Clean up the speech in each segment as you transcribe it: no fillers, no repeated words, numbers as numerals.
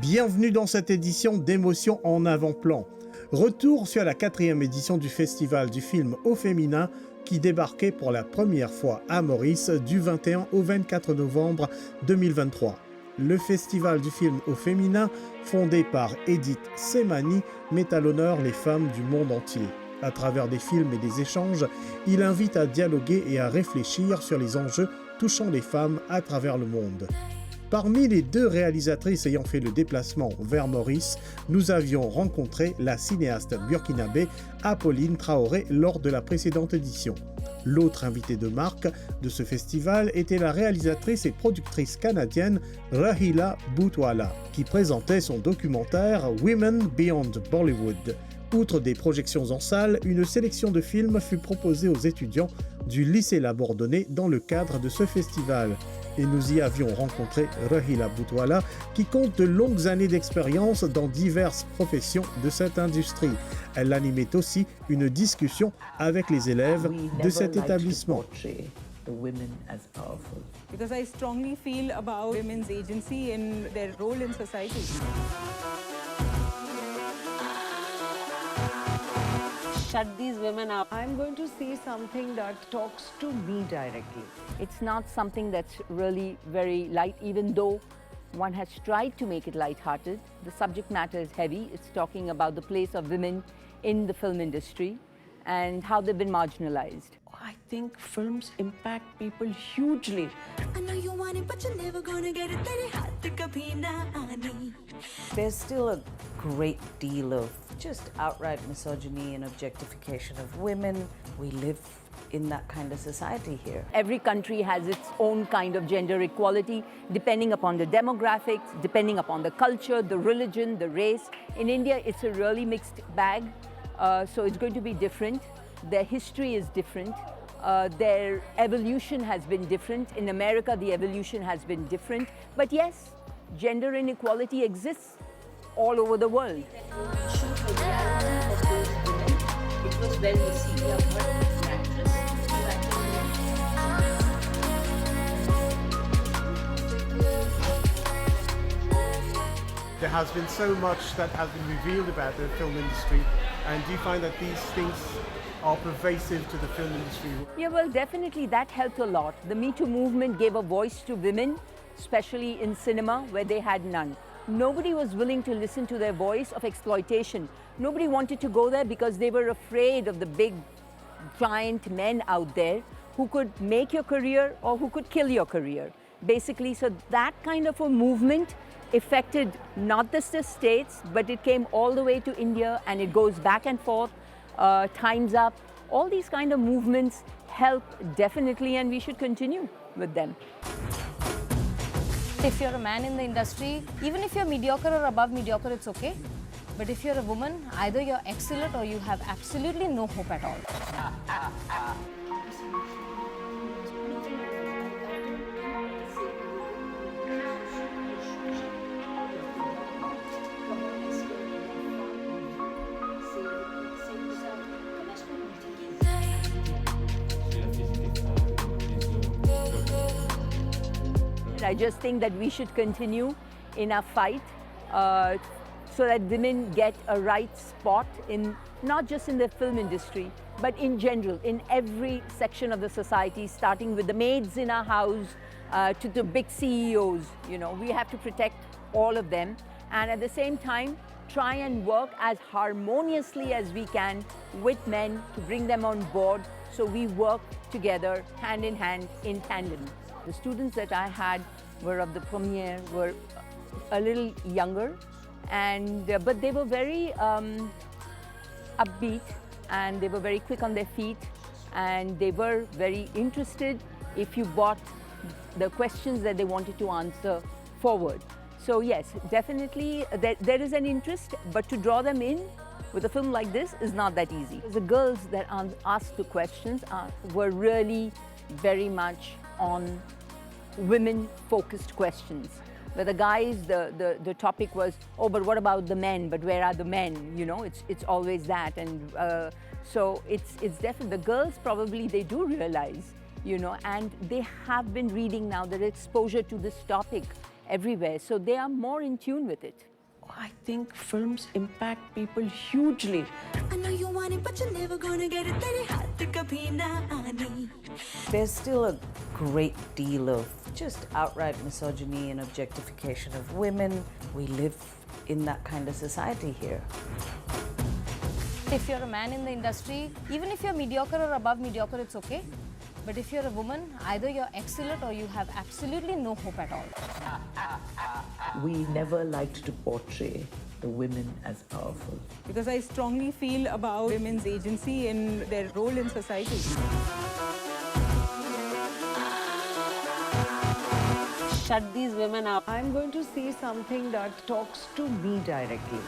Bienvenue dans cette édition d'Émotions en avant-plan. Retour sur la 4e édition du Festival du film au féminin qui débarquait pour la première fois à Maurice du 21 au 24 novembre 2023. Le Festival du film au féminin, fondé par Edith Semani, met à l'honneur les femmes du monde entier. À travers des films et des échanges, il invite à dialoguer et à réfléchir sur les enjeux touchant les femmes à travers le monde. Parmi les 2 réalisatrices ayant fait le déplacement vers Maurice, nous avions rencontré la cinéaste burkinabé Apolline Traoré lors de la précédente édition. L'autre invitée de marque de ce festival était la réalisatrice et productrice canadienne Rahila Boutwala, qui présentait son documentaire Women Beyond Bollywood. Outre des projections en salle, une sélection de films fut proposée aux étudiants du lycée Labordonnais dans le cadre de ce festival. Et nous y avions rencontré Rahila Boutwala, qui compte de longues années d'expérience dans diverses professions de cette industrie. Elle animait aussi une discussion avec les élèves de cet établissement. The women as powerful. Because I strongly feel about women's agency and their role in society. Shut these women up. I'm going to see something that talks to me directly. It's not something that's really very light, even though one has tried to make it light-hearted. The subject matter is heavy. It's talking about the place of women in the film industry and how they've been marginalized. I think films impact people hugely. I know you want it, but you're never gonna get it. Tere haath kabhi na aani. There's still a great deal of just outright misogyny and objectification of women. We live in that kind of society here. Every country has its own kind of gender equality, depending upon the demographics, depending upon the culture, the religion, the race. In India, it's a really mixed bag, so it's going to be different. Their history is different. Their evolution has been different. In America, the evolution has been different. But yes, gender inequality exists all over the world. It was well received. There has been so much that has been revealed about the film industry, and do you find that these things are pervasive to the film industry? Yeah, well, definitely that helped a lot. The Me Too movement gave a voice to women, especially in cinema, where they had none. Nobody was willing to listen to their voice of exploitation. Nobody wanted to go there because they were afraid of the big, giant men out there who could make your career or who could kill your career, basically. So that kind of a movement affected not just the States, but it came all the way to India, and it goes back and forth. Time's Up. All these kind of movements help definitely, and we should continue with them. If you're a man in the industry, even if you're mediocre or above mediocre, it's okay. But if you're a woman, either you're excellent or you have absolutely no hope at all. I just think that we should continue in our fight so that women get a right spot in not just in the film industry, but in general, in every section of the society, starting with the maids in our house to the big CEOs. You know, we have to protect all of them, and at the same time, try and work as harmoniously as we can with men to bring them on board, so we work together hand in hand in tandem. The students that I had were of the premiere were a little younger, and but they were very upbeat, and they were very quick on their feet, and they were very interested if you brought the questions that they wanted to answer forward. So yes, definitely there is an interest, but to draw them in with a film like this is not that easy. The girls that asked the questions were really very much on women-focused questions. But the guys, the topic was, oh, but what about the men? But where are the men? You know, it's always that. And so it's definitely, the girls probably, they do realize, you know, and they have been reading now, their exposure to this topic everywhere. So they are more in tune with it. I think films impact people hugely. I know you want it, but you're never gonna get it. तेरे हाथ कभी ना आने. There's still a great deal of just outright misogyny and objectification of women. We live in that kind of society here. If you're a man in the industry, even if you're mediocre or above mediocre, it's okay. But if you're a woman, either you're excellent or you have absolutely no hope at all. We never liked to portray the women as powerful. Because I strongly feel about women's agency and their role in society. Shut these women up. I'm going to say something that talks to me directly.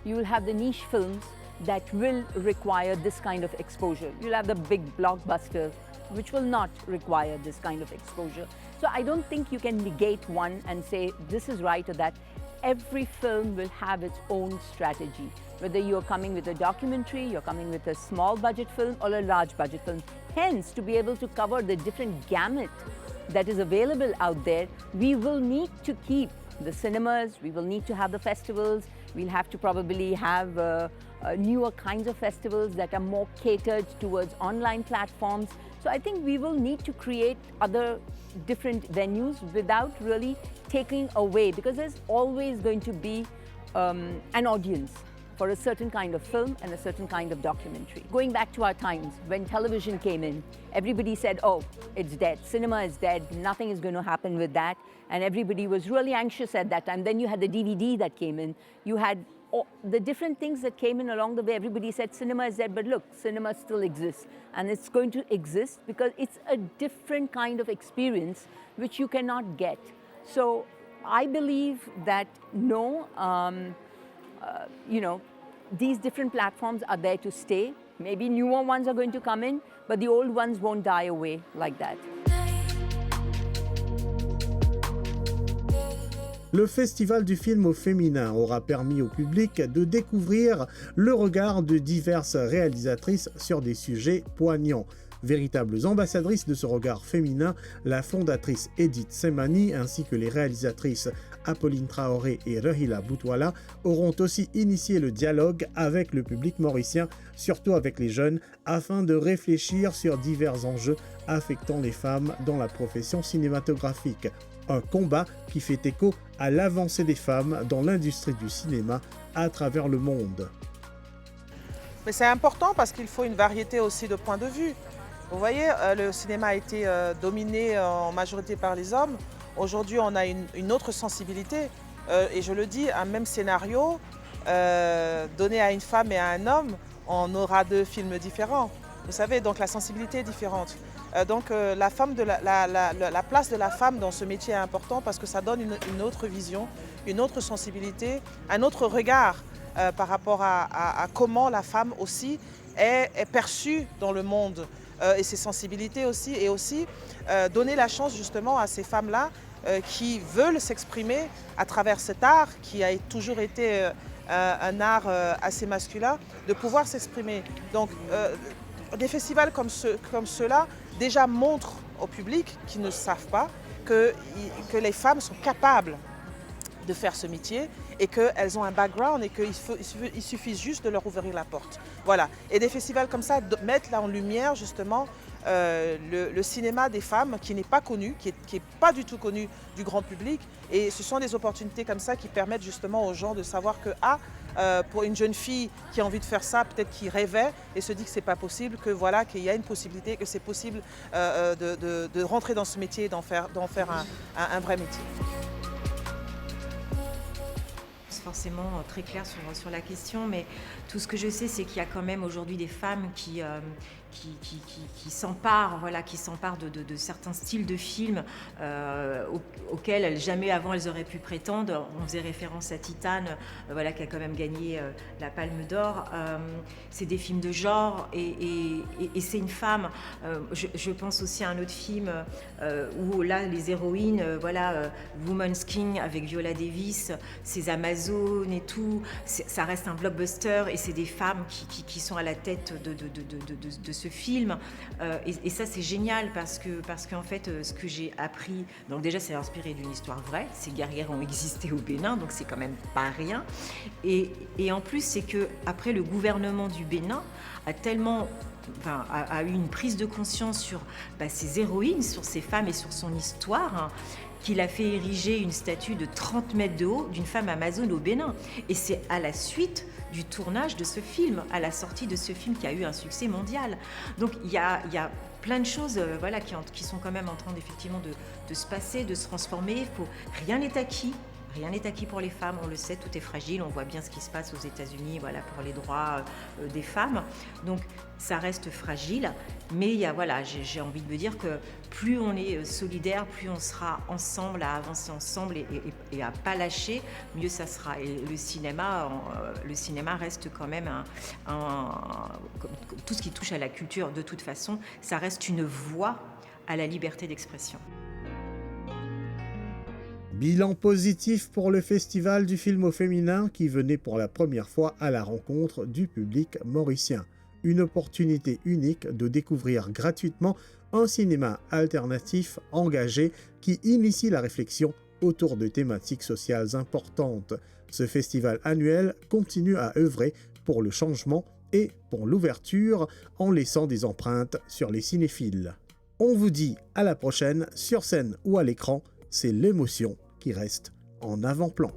You will have the niche films that will require this kind of exposure. You'll have the big blockbusters which will not require this kind of exposure. So I don't think you can negate one and say this is right or that. Every film will have its own strategy. Whether you're coming with a documentary, you're coming with a small budget film or a large budget film. Hence, to be able to cover the different gamut that is available out there, we will need to keep the cinemas, we will need to have the festivals, we'll have to probably have newer kinds of festivals that are more catered towards online platforms. So I think we will need to create other different venues without really taking away, because there's always going to be an audience for a certain kind of film and a certain kind of documentary. Going back to our times, when television came in, everybody said, oh, it's dead, cinema is dead, nothing is going to happen with that. And everybody was really anxious at that time. Then you had the DVD that came in. You had the different things that came in along the way. Everybody said cinema is dead, but look, cinema still exists. And it's going to exist because it's a different kind of experience which you cannot get. So I believe that no, these different platforms are there to stay. Maybe newer ones are going to come in, but the old ones won't die away like that. Le Festival du film au féminin aura permis au public de découvrir le regard de diverses réalisatrices sur des sujets poignants. Véritables ambassadrices de ce regard féminin, la fondatrice Edith Semani ainsi que les réalisatrices Apolline Traoré et Rahila Boutwala auront aussi initié le dialogue avec le public mauricien, surtout avec les jeunes, afin de réfléchir sur divers enjeux affectant les femmes dans la profession cinématographique. Un combat qui fait écho à l'avancée des femmes dans l'industrie du cinéma à travers le monde. Mais c'est important parce qu'il faut une variété aussi de points de vue. Vous voyez, le cinéma a été dominé en majorité par les hommes. Aujourd'hui, on a une autre sensibilité. Et je le dis, un même scénario donné à une femme et à un homme, on aura deux films différents. Vous savez, donc la sensibilité est différente. La place de la femme dans ce métier est important parce que ça donne une autre vision, une autre sensibilité, un autre regard par rapport à comment la femme aussi est perçue dans le monde et ses sensibilités aussi. Et aussi donner la chance justement à ces femmes-là qui veulent s'exprimer à travers cet art qui a toujours été un art assez masculin, de pouvoir s'exprimer. Donc, des festivals comme ceux-là déjà montrent au public qui ne savent pas que les femmes sont capables de faire ce métier et qu'elles ont un background et qu'il suffit juste de leur ouvrir la porte. Voilà. Et des festivals comme ça mettent là en lumière justement le cinéma des femmes qui n'est pas connu, qui est pas du tout connu du grand public. Et ce sont des opportunités comme ça qui permettent justement aux gens de savoir que pour une jeune fille qui a envie de faire ça, peut-être qui rêvait et se dit que c'est pas possible, que voilà, qu'il y a une possibilité, que c'est possible de rentrer dans ce métier et d'en faire un vrai métier. Forcément très clair sur la question, mais tout ce que je sais, c'est qu'il y a quand même aujourd'hui des femmes qui s'emparent, voilà, de certains styles de films auxquels jamais avant elles auraient pu prétendre. On faisait référence à Titane, voilà, qui a quand même gagné la Palme d'Or. C'est des films de genre et c'est une femme. Je pense aussi à un autre film où là les héroïnes, Woman's King avec Viola Davis, ces Amazones et tout, ça reste un blockbuster et c'est des femmes qui sont à la tête de ce film. Et ça, c'est génial parce qu'en fait, ce que j'ai appris, donc déjà, c'est inspiré d'une histoire vraie. Ces guerrières ont existé au Bénin, donc c'est quand même pas rien. Et en plus, c'est que après, le gouvernement du Bénin a eu une prise de conscience sur ses héroïnes, sur ces femmes et sur son histoire, hein, qu'il a fait ériger une statue de 30 mètres de haut d'une femme amazone au Bénin. Et c'est à la suite du tournage de ce film, à la sortie de ce film qui a eu un succès mondial. Donc il y a plein de choses qui sont quand même en train effectivement de se passer, de se transformer. Rien n'est acquis. Rien n'est acquis pour les femmes, on le sait, tout est fragile. On voit bien ce qui se passe aux États-Unis, pour les droits des femmes. Donc ça reste fragile, mais j'ai envie de me dire que plus on est solidaire, plus on sera ensemble à avancer ensemble et à pas lâcher, mieux ça sera. Et le cinéma reste quand même tout ce qui touche à la culture. De toute façon, ça reste une voie à la liberté d'expression. Bilan positif pour le Festival du film au féminin qui venait pour la première fois à la rencontre du public mauricien. Une opportunité unique de découvrir gratuitement un cinéma alternatif engagé qui initie la réflexion autour de thématiques sociales importantes. Ce festival annuel continue à œuvrer pour le changement et pour l'ouverture en laissant des empreintes sur les cinéphiles. On vous dit à la prochaine, sur scène ou à l'écran, c'est l'émotion qui reste en avant-plan.